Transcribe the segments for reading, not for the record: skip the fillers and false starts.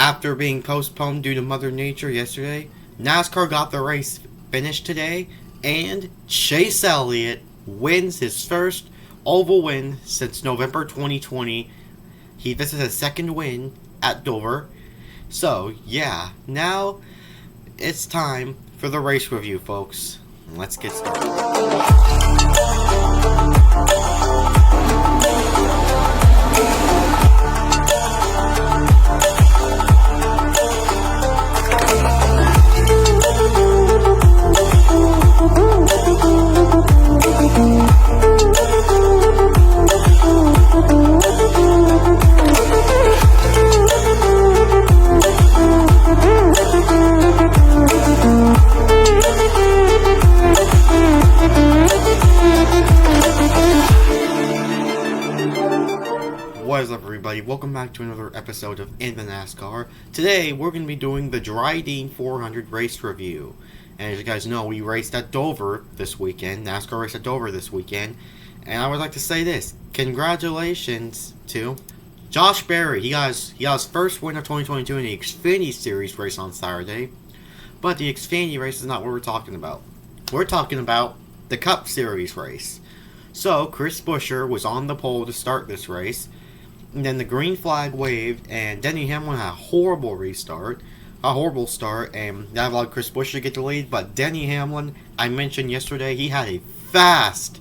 After being postponed due to Mother Nature yesterday, NASCAR got the race finished today, and Chase Elliott wins his first oval win since November 2020. This is his second win at Dover. So, yeah, now it's time for the race review, folks. Let's get started. What is up, everybody? Welcome back to another episode of In the NASCAR. Today, we're going to be doing the Dryden 400 race review. And as you guys know, we raced at Dover this weekend. NASCAR raced at Dover this weekend. And I would like to say this. Congratulations to Josh Berry. He got his first win of 2022 in the Xfinity Series race on Saturday. But the Xfinity race is not what we're talking about. We're talking about the Cup Series race. So, Chris Buescher was on the pole to start this race. And then the green flag waved, and Denny Hamlin had a horrible start, and that allowed Chris Buescher to get the lead. But Denny Hamlin, I mentioned yesterday, he had a fast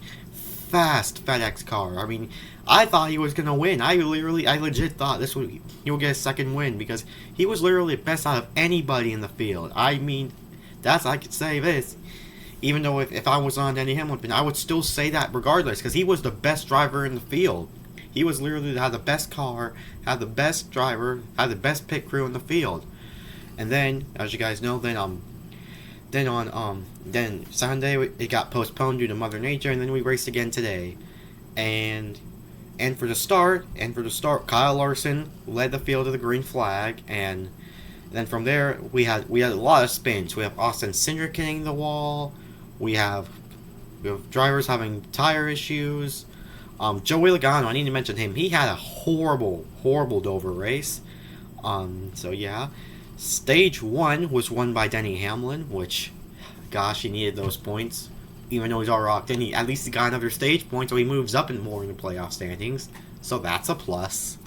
FedEx car. I mean, I thought he was gonna win. I legit thought he would get a second win because he was literally the best out of anybody in the field. I mean, I could say this. Even though if I was on Denny Hamlin, I would still say that regardless, because he was the best driver in the field. He was literally had the best car, had the best driver, had the best pit crew in the field. And then, as you guys know, then Sunday it got postponed due to Mother Nature, and then we raced again today. And for the start, Kyle Larson led the field to the green flag, and then from there we had a lot of spins. We have Austin Cindric hitting the wall. We have drivers having tire issues. Joey Logano, I need to mention him. He had a horrible Dover race. So yeah. Stage 1 was won by Denny Hamlin, which, gosh, he needed those points. Even though he's all rocked in, at least he got another stage point, so he moves up more in the playoff standings. So that's a plus.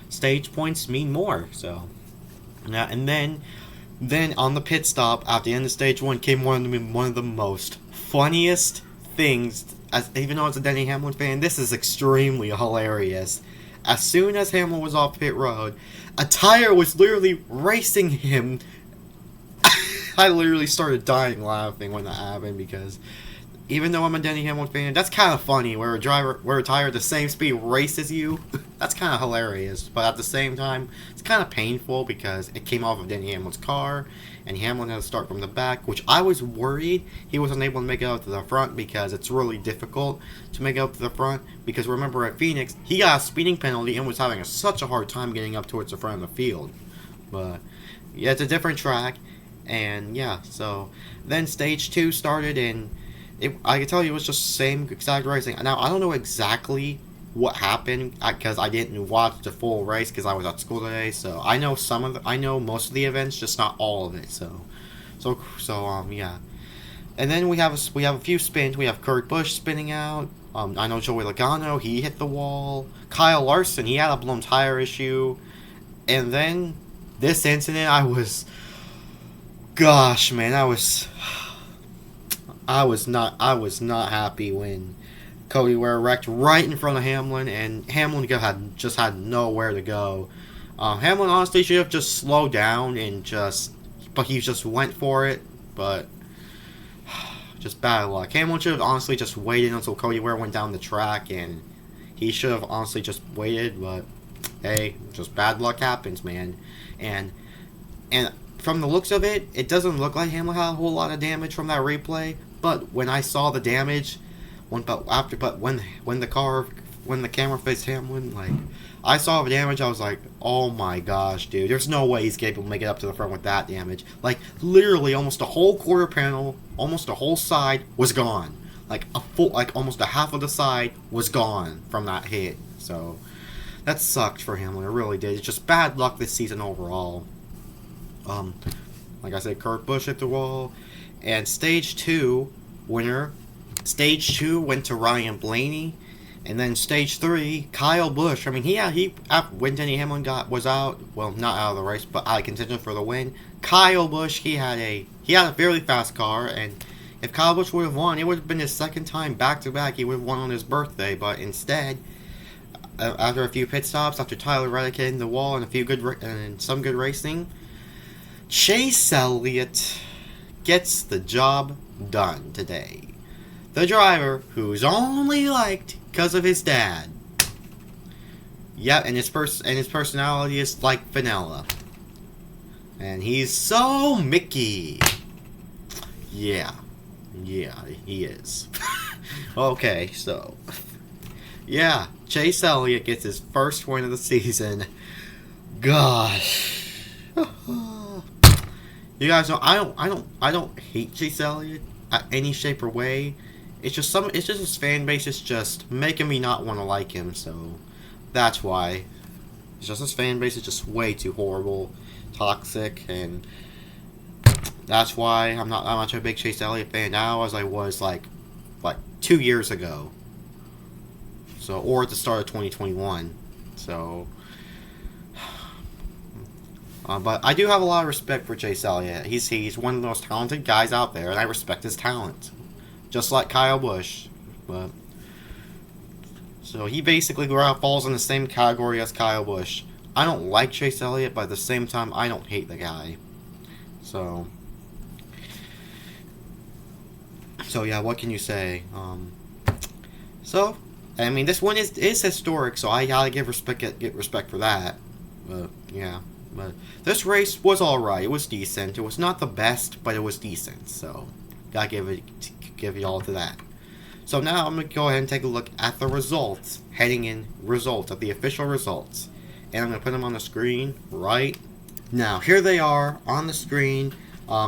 Stage points mean more, so. Yeah, and then on the pit stop, at the end of stage 1, came one of the most funniest things. Even though as a Denny Hamlin fan, this is extremely hilarious. As soon as Hamlin was off pit road, a tire was literally racing him. I literally started dying laughing when that happened, because even though I'm a Denny Hamlin fan, that's kind of funny where a tire at the same speed races you. That's kind of hilarious, but at the same time, it's kind of painful because it came off of Denny Hamlin's car, and Hamlin had to start from the back, which I was worried he wasn't able to make it out to the front, because it's really difficult to make it up to the front, because remember at Phoenix, he got a speeding penalty and was having such a hard time getting up towards the front of the field. But yeah, it's a different track, and yeah, so then stage 2 started, and I can tell you it was just the same exact racing. Now, I don't know exactly what happened because I didn't watch the full race because I was at school today. So I know I know most of the events, just not all of it. So yeah. And then we have a few spins. We have Kurt Busch spinning out. I know Joey Logano, he hit the wall. Kyle Larson, he had a blown tire issue. And then this incident, gosh, man, I was not happy when Cody Ware wrecked right in front of Hamlin, and Hamlin had nowhere to go. Hamlin honestly should have just slowed down but he just went for it, but just bad luck. Hamlin should have honestly just waited until Cody Ware went down the track, and he should have honestly just waited, but hey, just bad luck happens, man. And from the looks of it, it doesn't look like Hamlin had a whole lot of damage from that replay. But when I saw the damage, when the camera faced Hamlin, like I saw the damage, I was like, oh my gosh, dude, there's no way he's capable of making it up to the front with that damage. Like literally, almost a whole quarter panel, almost a whole side was gone. Like almost a half of the side was gone from that hit. So That sucked for Hamlin. It really did. It's just bad luck this season overall. Like I said, Kurt Busch hit the wall, and Stage 2 winner. Stage 2 went to Ryan Blaney, and then Stage 3, Kyle Busch. I mean, when Denny Hamlin was out, well, not out of the race, but out of contention for the win. Kyle Busch, he had a fairly fast car, and if Kyle Busch would have won, it would have been his second time back-to-back. He would have won on his birthday, but instead, after a few pit stops, after Tyler Reddick hitting the wall and some good racing, Chase Elliott gets the job done today. The driver who's only liked because of his dad. Yeah, and his personality is like vanilla. And he's so Mickey. Yeah, he is. Okay, so yeah, Chase Elliott gets his first win of the season. Gosh. You guys know I don't hate Chase Elliott at any shape or way. It's just his fan base is just making me not want to like him, so that's why. It's just his fan base is just way too horrible, toxic, and that's why I'm not much of a big Chase Elliott fan now as I was like 2 years ago. So, or at the start of 2021. So, but I do have a lot of respect for Chase Elliott. He's one of the most talented guys out there, and I respect his talent. Just like Kyle Busch. But so he basically falls in the same category as Kyle Busch. I don't like Chase Elliott, but at the same time, I don't hate the guy. So yeah, what can you say? So I mean, this one is historic, so I gotta get respect for that. But yeah, but this race was all right. It was decent. It was not the best, but it was decent. So gotta give it all to that. So now I'm gonna go ahead and take a look at the results, of the official results, and I'm gonna put them on the screen right now. Here they are on the screen.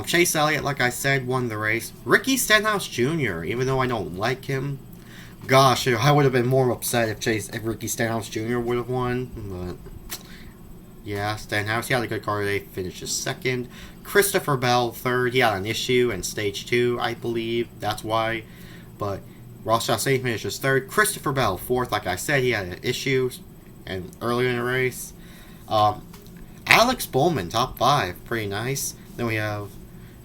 Chase Elliott, like I said, won the race. Ricky Stenhouse Jr., even though I don't like him, gosh, I would have been more upset if Ricky Stenhouse Jr. would have won. But yeah, Stenhouse, he had a good car today, finishes second. Christopher Bell, third. He had an issue in Stage 2, I believe. That's why. But Ross Chastain finishes third. Christopher Bell, fourth. Like I said, he had an issue and earlier in the race. Alex Bowman, top 5. Pretty nice. Then we have...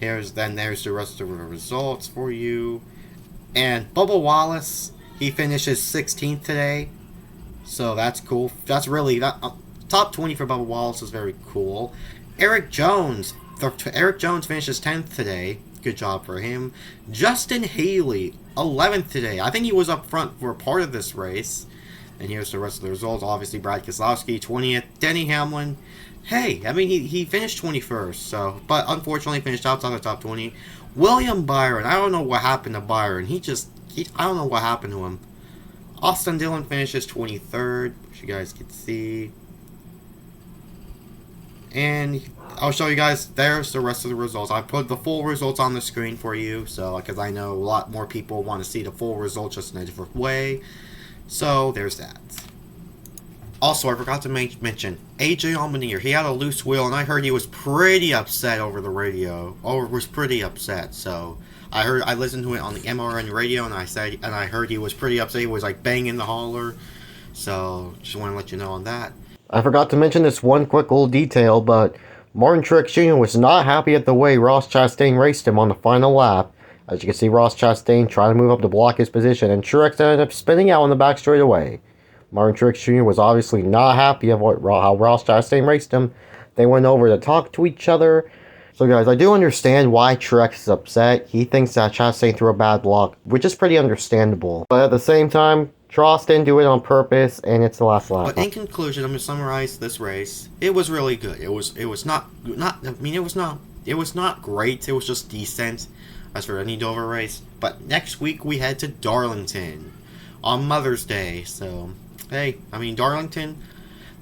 there's the rest of the results for you. And Bubba Wallace, he finishes 16th today. So that's cool. That's really... top 20 for Bubba Wallace is very cool. Eric Jones finishes 10th today. Good job for him. Justin Haley, 11th today. I think he was up front for part of this race. And here's the rest of the results. Obviously, Brad Keselowski, 20th. Denny Hamlin, hey, I mean, he finished 21st. So, but unfortunately finished outside the top 20. William Byron, I don't know what happened to Byron. I don't know what happened to him. Austin Dillon finishes 23rd, which you guys can see. And I'll show you guys, there's the rest of the results. I put the full results on the screen for you, so because I know a lot more people want to see the full results just in a different way. So there's that. Also, I forgot to mention, AJ Allmendinger, he had a loose wheel, and I heard he was pretty upset over the radio. Was pretty upset, so I listened to it on the MRN radio, and I heard he was pretty upset. He was like banging the hauler. So just want to let you know on that. I forgot to mention this one quick little detail, but Martin Truex Jr. was not happy at the way Ross Chastain raced him on the final lap. As you can see, Ross Chastain trying to move up to block his position, and Truex ended up spinning out on the back straightaway. Martin Truex Jr. was obviously not happy of how Ross Chastain raced him. They went over to talk to each other. So guys, I do understand why Truex is upset. He thinks that Chastain threw a bad block, which is pretty understandable. But at the same time, Tross didn't do it on purpose, and it's the last lap. But in conclusion, I'm going to summarize this race. It was really good. It was not great. It was just decent as for any Dover race. But next week we head to Darlington on Mother's Day. So, hey, I mean Darlington,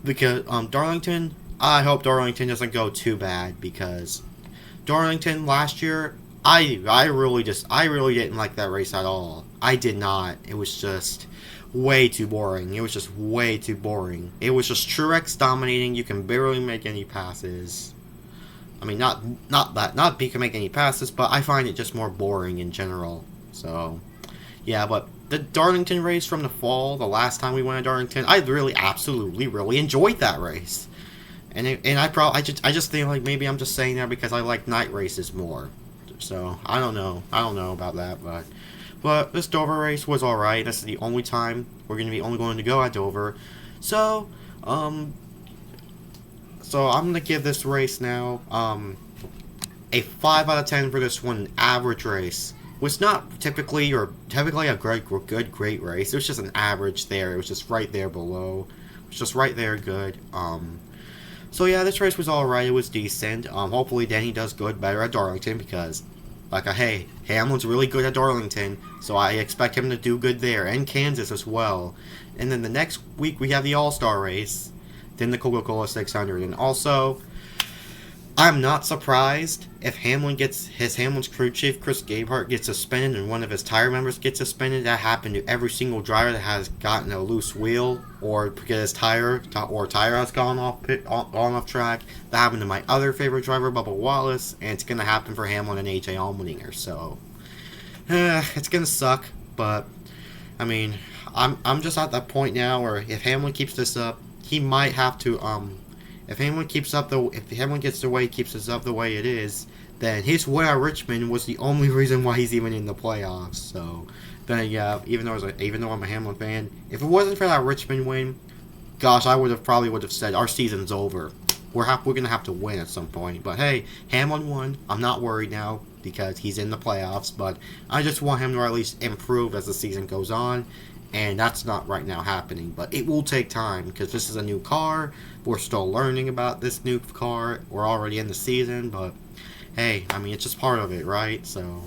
because Darlington, I hope Darlington doesn't go too bad, because Darlington last year, I really didn't like that race at all. I did not. It was just way too boring. It was just way too boring. It was just Truex dominating. You can barely make any passes. I mean, not he can make any passes, but I find it just more boring in general. So, yeah, but the Darlington race from the fall, the last time we went to Darlington, I really, absolutely, really enjoyed that race. And I just think like maybe I'm just saying that because I like night races more. So I don't know about that, but this Dover race was all right. This is the only time we're only going to go at Dover. So so I'm gonna give this race now a 5 out of 10 for this one. Average race. It was not typically a great race. It was just an average there. It was just right there below. It was just right there good. So yeah, this race was alright. It was decent. Hopefully Danny does better at Darlington because, hey, Hamlin's really good at Darlington, so I expect him to do good there, and Kansas as well. And then the next week we have the All-Star race, then the Coca-Cola 600, and also, I'm not surprised if Hamlin's crew chief, Chris Gabehart, gets suspended and one of his tire members gets suspended. That happened to every single driver that has gotten a loose wheel or because his tire has gone off track. That happened to my other favorite driver, Bubba Wallace, and it's going to happen for Hamlin and AJ Allmendinger. So, it's going to suck, but, I mean, I'm just at that point now where if Hamlin keeps this up, he might have to, if Hamlin keeps this up the way it is, then his win at Richmond was the only reason why he's even in the playoffs. So, then yeah, even though I'm a Hamlin fan, if it wasn't for that Richmond win, gosh, I would have said our season's over. We're gonna have to win at some point. But hey, Hamlin won. I'm not worried now because he's in the playoffs. But I just want him to at least improve as the season goes on. And that's not right now happening, but it will take time because this is a new car. We're still learning about this new car. We're already in the season, but hey, I mean, it's just part of it, right? So,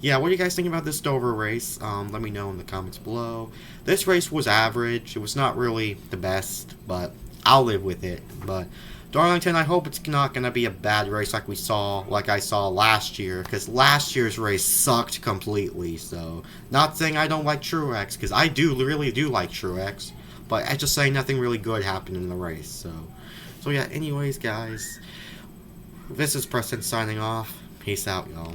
yeah, what do you guys think about this Dover race? Let me know in the comments below. This race was average. It was not really the best, but I'll live with it. But Darlington, I hope it's not going to be a bad race like I saw last year, because last year's race sucked completely. So, not saying I don't like Truex, because I really do like Truex, but I just say nothing really good happened in the race. So yeah, anyways, guys, this is Preston signing off. Peace out, y'all.